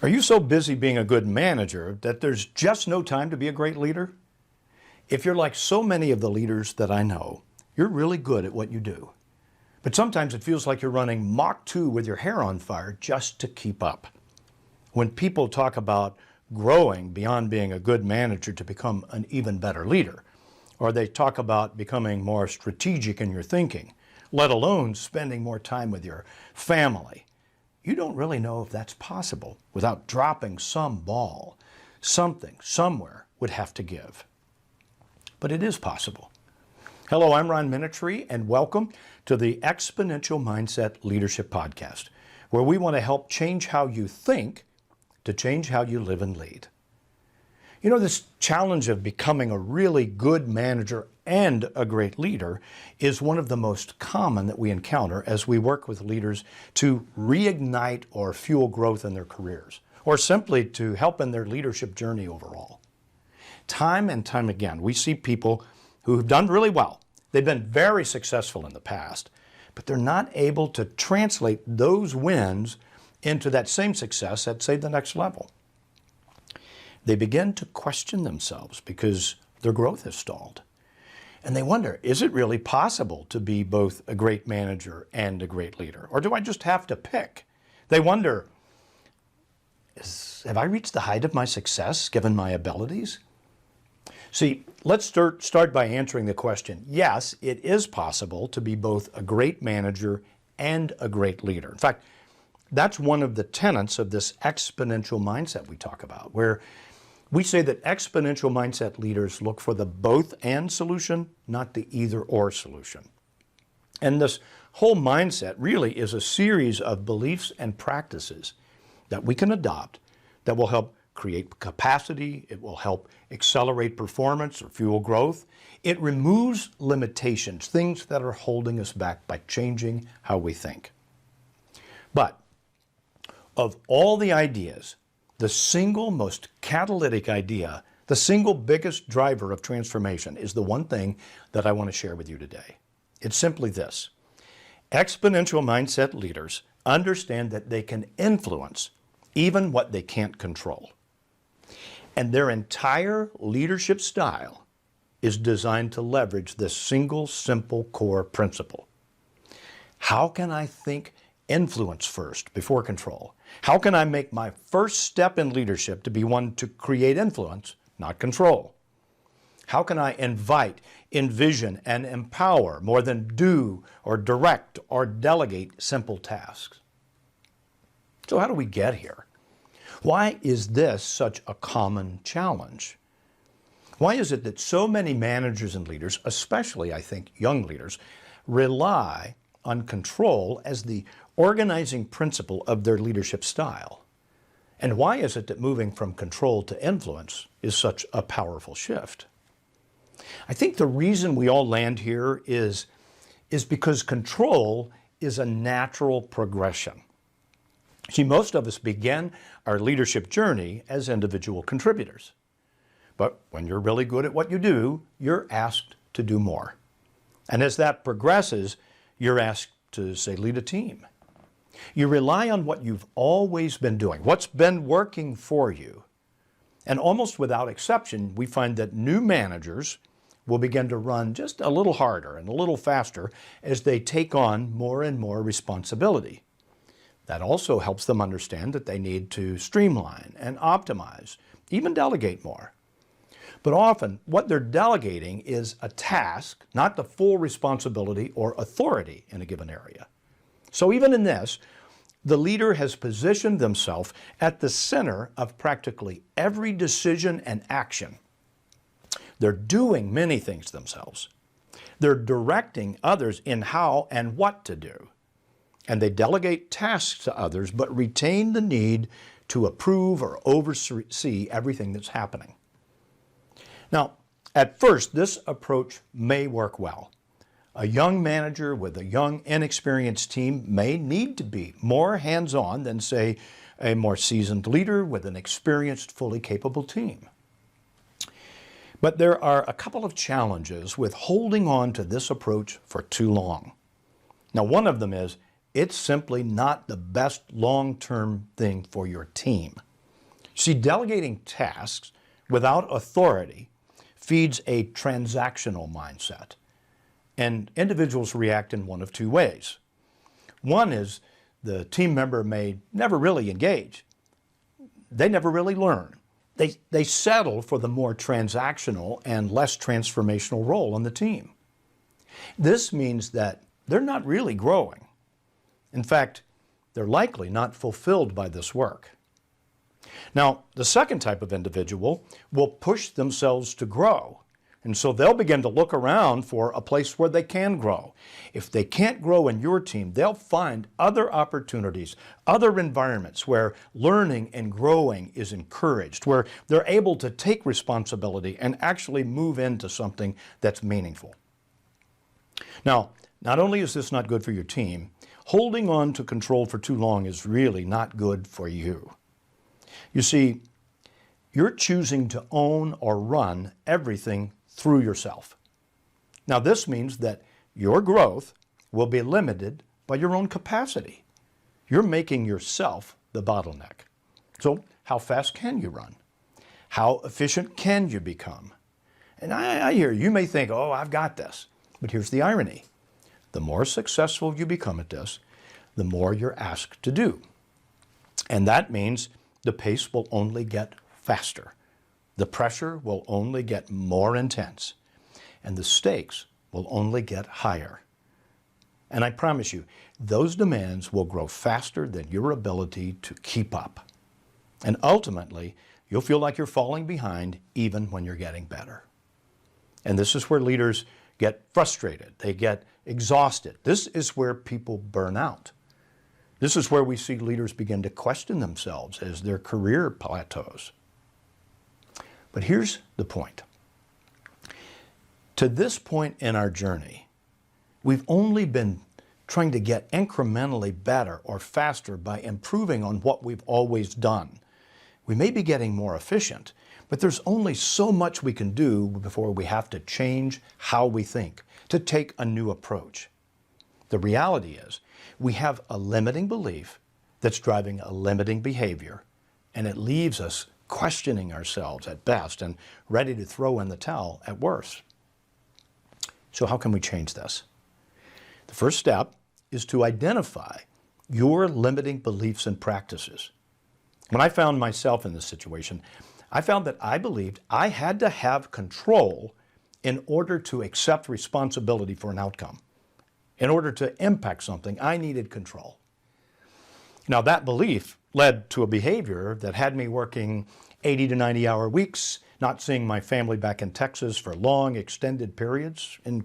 Are you so busy being a good manager that there's just no time to be a great leader? If you're like so many of the leaders that I know, you're really good at what you do. But sometimes it feels like you're running Mach 2 with your hair on fire just to keep up. When people talk about growing beyond being a good manager to become an even better leader, or they talk about becoming more strategic in your thinking, let alone spending more time with your family, you don't really know if that's possible without dropping some ball. Something, somewhere, would have to give. But it is possible. Hello, I'm Ron Minatrea, and welcome to the Exponential Mindset Leadership Podcast, where we want to help change how you think to change how you live and lead. You know, this challenge of becoming a really good manager and a great leader is one of the most common that we encounter as we work with leaders to reignite or fuel growth in their careers, or simply to help in their leadership journey overall. Time and time again, we see people who have done really well. They've been very successful in the past, but they're not able to translate those wins into that same success at, say, the next level. They begin to question themselves because their growth has stalled. And they wonder, is it really possible to be both a great manager and a great leader? Or do I just have to pick? They wonder, have I reached the height of my success given my abilities? See, let's start by answering the question. Yes, it is possible to be both a great manager and a great leader. In fact, that's one of the tenets of this exponential mindset we talk about, where we say that exponential mindset leaders look for the both and solution, not the either or solution. And this whole mindset really is a series of beliefs and practices that we can adopt that will help create capacity, it will help accelerate performance or fuel growth. It removes limitations, things that are holding us back by changing how we think. But of all the ideas, the single most catalytic idea, the single biggest driver of transformation is the one thing that I want to share with you today. It's simply this. Exponential mindset leaders understand that they can influence even what they can't control. And their entire leadership style is designed to leverage this single, simple core principle. How can I think influence first before control? How can I make my first step in leadership to be one to create influence, not control? How can I invite, envision, and empower more than do or direct or delegate simple tasks? So how do we get here? Why is this such a common challenge? Why is it that so many managers and leaders, especially I think young leaders, rely on control as the organizing principle of their leadership style? And why is it that moving from control to influence is such a powerful shift? I think the reason we all land here is because control is a natural progression. See, most of us begin our leadership journey as individual contributors. But when you're really good at what you do, you're asked to do more. And as that progresses, you're asked to, say, lead a team. You rely on what you've always been doing, what's been working for you. And almost without exception, we find that new managers will begin to run just a little harder and a little faster as they take on more and more responsibility. That also helps them understand that they need to streamline and optimize, even delegate more. But often, what they're delegating is a task, not the full responsibility or authority in a given area. So even in this, the leader has positioned themselves at the center of practically every decision and action. They're doing many things themselves. They're directing others in how and what to do. And they delegate tasks to others, but retain the need to approve or oversee everything that's happening. Now, at first, this approach may work well. A young manager with a young, inexperienced team may need to be more hands-on than, say, a more seasoned leader with an experienced, fully capable team. But there are a couple of challenges with holding on to this approach for too long. Now, one of them is it's simply not the best long-term thing for your team. See, delegating tasks without authority feeds a transactional mindset. And individuals react in one of two ways. One is the team member may never really engage. They never really learn. They settle for the more transactional and less transformational role on the team. This means that they're not really growing. In fact, they're likely not fulfilled by this work. Now, the second type of individual will push themselves to grow. And so they'll begin to look around for a place where they can grow. If they can't grow in your team, they'll find other opportunities, other environments where learning and growing is encouraged, where they're able to take responsibility and actually move into something that's meaningful. Now, not only is this not good for your team, holding on to control for too long is really not good for you. You see, you're choosing to own or run everything through yourself. Now, this means that your growth will be limited by your own capacity. You're making yourself the bottleneck. So, how fast can you run? How efficient can you become? And I hear you may think, oh, I've got this. But here's the irony. The more successful you become at this, the more you're asked to do. And that means the pace will only get faster. The pressure will only get more intense, and the stakes will only get higher. And I promise you, those demands will grow faster than your ability to keep up. And ultimately, you'll feel like you're falling behind even when you're getting better. And this is where leaders get frustrated. They get exhausted. This is where people burn out. This is where we see leaders begin to question themselves as their career plateaus. But here's the point. To this point in our journey, we've only been trying to get incrementally better or faster by improving on what we've always done. We may be getting more efficient, but there's only so much we can do before we have to change how we think, to take a new approach. The reality is, we have a limiting belief that's driving a limiting behavior, and it leaves us questioning ourselves at best and ready to throw in the towel at worst. So how can we change this? The first step is to identify your limiting beliefs and practices. When I found myself in this situation, I found that I believed I had to have control in order to accept responsibility for an outcome. In order to impact something, I needed control. Now, that belief led to a behavior that had me working 80 to 90-hour weeks, not seeing my family back in Texas for long, extended periods. In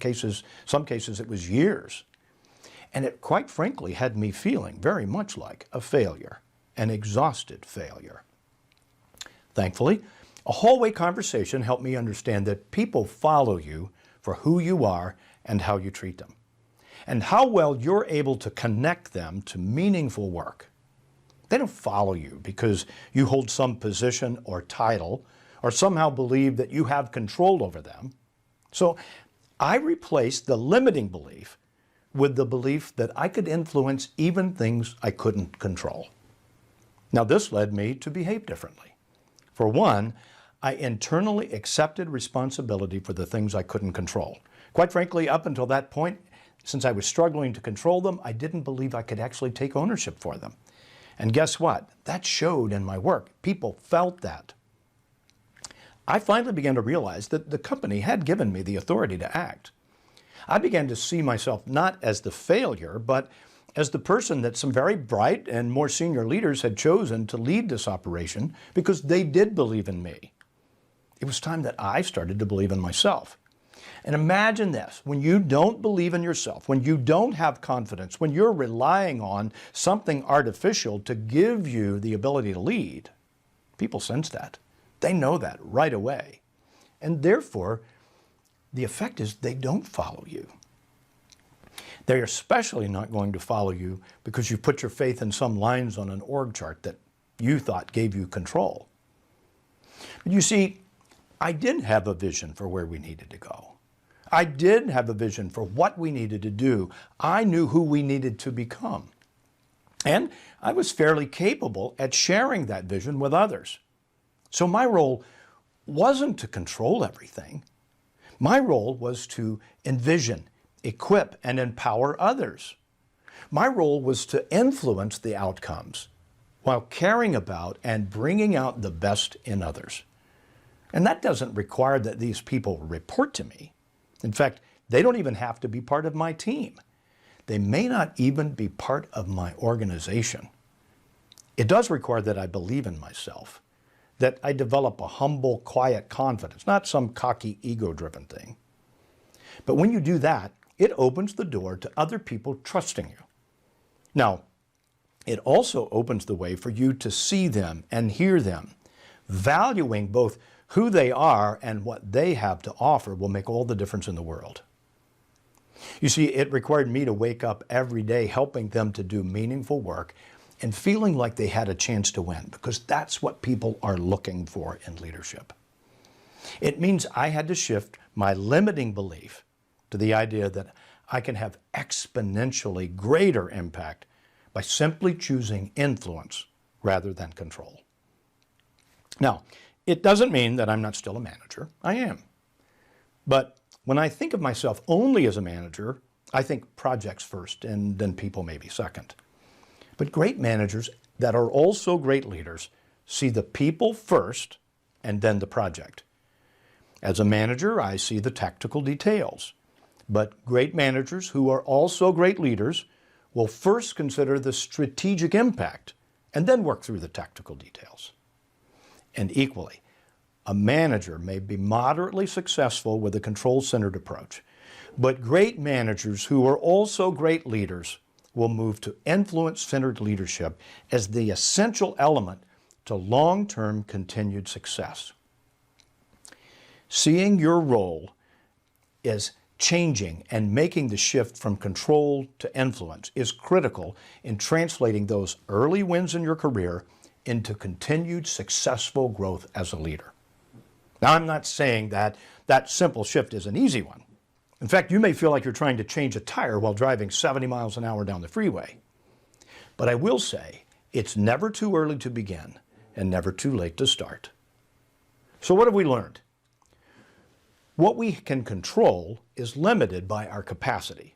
some cases, it was years. And it, quite frankly, had me feeling very much like a failure, an exhausted failure. Thankfully, a hallway conversation helped me understand that people follow you for who you are and how you treat them, and how well you're able to connect them to meaningful work. They don't follow you because you hold some position or title or somehow believe that you have control over them. So I replaced the limiting belief with the belief that I could influence even things I couldn't control. Now, this led me to behave differently. For one, I internally accepted responsibility for the things I couldn't control. Quite frankly, up until that point, since I was struggling to control them, I didn't believe I could actually take ownership for them. And guess what? That showed in my work. People felt that. I finally began to realize that the company had given me the authority to act. I began to see myself not as the failure, but as the person that some very bright and more senior leaders had chosen to lead this operation because they did believe in me. It was time that I started to believe in myself. And imagine this, when you don't believe in yourself, when you don't have confidence, when you're relying on something artificial to give you the ability to lead, people sense that. They know that right away. And therefore, the effect is they don't follow you. They're especially not going to follow you because you put your faith in some lines on an org chart that you thought gave you control. But you see, I did have a vision for where we needed to go. I did have a vision for what we needed to do. I knew who we needed to become. And I was fairly capable at sharing that vision with others. So my role wasn't to control everything. My role was to envision, equip, and empower others. My role was to influence the outcomes while caring about and bringing out the best in others. And that doesn't require that these people report to me. In fact, they don't even have to be part of my team. They may not even be part of my organization. It does require that I believe in myself, that I develop a humble, quiet confidence, not some cocky, ego-driven thing. But when you do that, it opens the door to other people trusting you. Now, it also opens the way for you to see them and hear them. Valuing both who they are and what they have to offer will make all the difference in the world. You see, it required me to wake up every day helping them to do meaningful work and feeling like they had a chance to win, because that's what people are looking for in leadership. It means I had to shift my limiting belief to the idea that I can have exponentially greater impact by simply choosing influence rather than control. Now, it doesn't mean that I'm not still a manager. I am. But when I think of myself only as a manager, I think projects first and then people maybe second. But great managers that are also great leaders see the people first and then the project. As a manager, I see the tactical details. But great managers who are also great leaders will first consider the strategic impact and then work through the tactical details. And equally, a manager may be moderately successful with a control-centered approach, but great managers who are also great leaders will move to influence-centered leadership as the essential element to long-term continued success. Seeing your role as changing and making the shift from control to influence is critical in translating those early wins in your career into continued successful growth as a leader. Now, I'm not saying that that simple shift is an easy one. In fact, you may feel like you're trying to change a tire while driving 70 miles an hour down the freeway. But I will say, it's never too early to begin and never too late to start. So what have we learned? What we can control is limited by our capacity,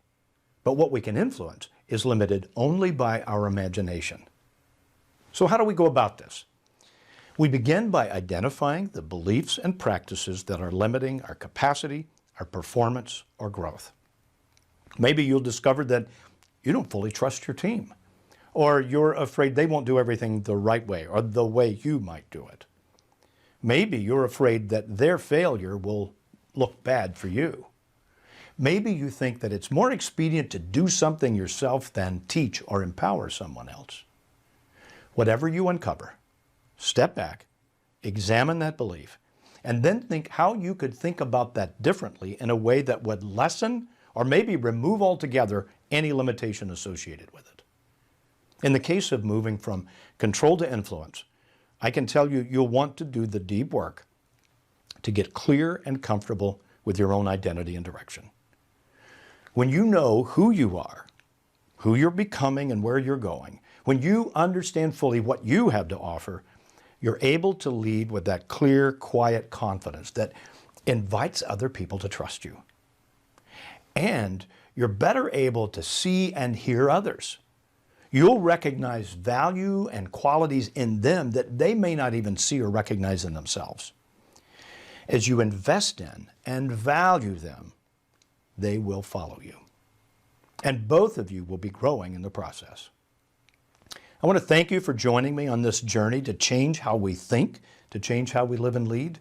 but what we can influence is limited only by our imagination. So how do we go about this? We begin by identifying the beliefs and practices that are limiting our capacity, our performance, or growth. Maybe you'll discover that you don't fully trust your team, or you're afraid they won't do everything the right way or the way you might do it. Maybe you're afraid that their failure will look bad for you. Maybe you think that it's more expedient to do something yourself than teach or empower someone else. Whatever you uncover, step back, examine that belief, and then think how you could think about that differently in a way that would lessen or maybe remove altogether any limitation associated with it. In the case of moving from control to influence, I can tell you you'll want to do the deep work to get clear and comfortable with your own identity and direction. When you know who you are, who you're becoming and where you're going, when you understand fully what you have to offer, you're able to lead with that clear, quiet confidence that invites other people to trust you. And you're better able to see and hear others. You'll recognize value and qualities in them that they may not even see or recognize in themselves. As you invest in and value them, they will follow you. And both of you will be growing in the process. I want to thank you for joining me on this journey to change how we think, to change how we live and lead.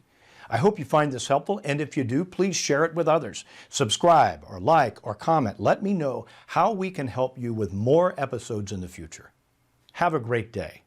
I hope you find this helpful, and if you do, please share it with others. Subscribe or like or comment. Let me know how we can help you with more episodes in the future. Have a great day.